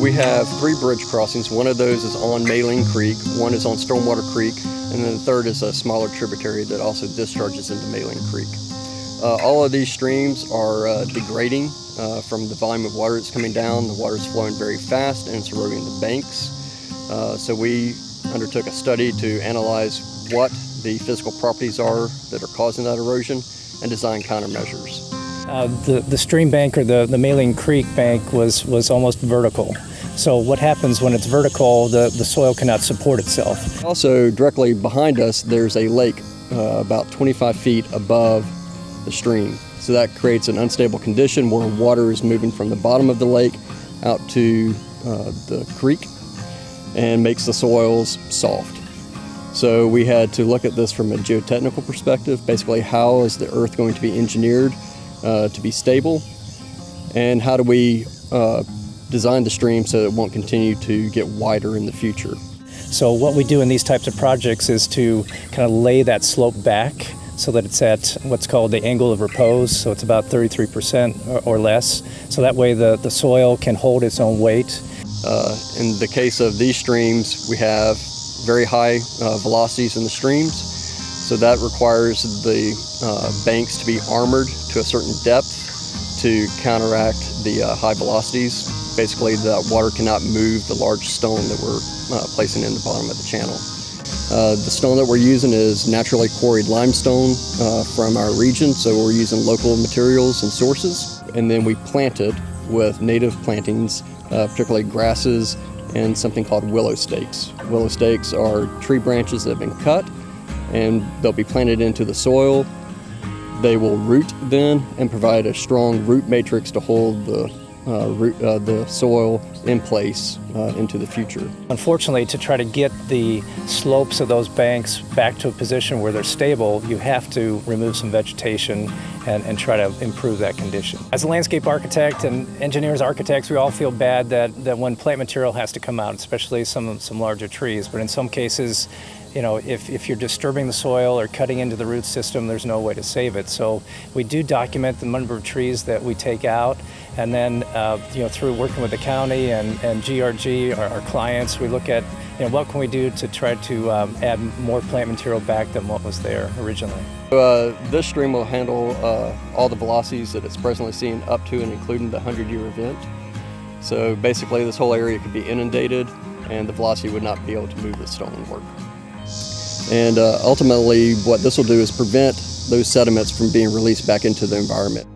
we have 3 bridge crossings. One of those is on Maline Creek, one is on Stormwater Creek, and then the third is a smaller tributary that also discharges into Maline Creek. All of these streams are degrading from the volume of water that's coming down. The water is flowing very fast and it's eroding the banks. So we undertook a study to analyze what the physical properties are that are causing that erosion and design countermeasures. The stream bank, or the Maline Creek bank, was almost vertical. So what happens when it's vertical, the soil cannot support itself. Also, directly behind us, there's a lake about 25 feet above the stream. So that creates an unstable condition where water is moving from the bottom of the lake out to the creek and makes the soils soft. So we had to look at this from a geotechnical perspective. Basically, how is the earth going to be engineered to be stable, and how do we design the stream so it won't continue to get wider in the future. So what we do in these types of projects is to kind of lay that slope back so that it's at what's called the angle of repose, so it's about 33% or less, so that way the soil can hold its own weight. In the case of these streams, we have very high velocities in the streams, so that requires the banks to be armored to a certain depth to counteract the high velocities. Basically, the water cannot move the large stone that we're placing in the bottom of the channel. The stone that we're using is naturally quarried limestone from our region, so we're using local materials and sources. And then we plant it with native plantings, particularly grasses and something called willow stakes. Willow stakes are tree branches that have been cut, and they'll be planted into the soil. They will root then and provide a strong root matrix to hold the soil in place into the future. Unfortunately, to try to get the slopes of those banks back to a position where they're stable, you have to remove some vegetation and try to improve that condition. As a landscape architect and engineers, architects, we all feel bad that when plant material has to come out, especially some larger trees, but in some cases, you know, if you're disturbing the soil or cutting into the root system, there's no way to save it. So we do document the number of trees that we take out, and then through working with the county and GRG, our clients, we look at what can we do to try to add more plant material back than what was there originally. This stream will handle all the velocities that it's presently seeing up to and including the 100-year event. So basically this whole area could be inundated and the velocity would not be able to move the stonework. And ultimately what this will do is prevent those sediments from being released back into the environment.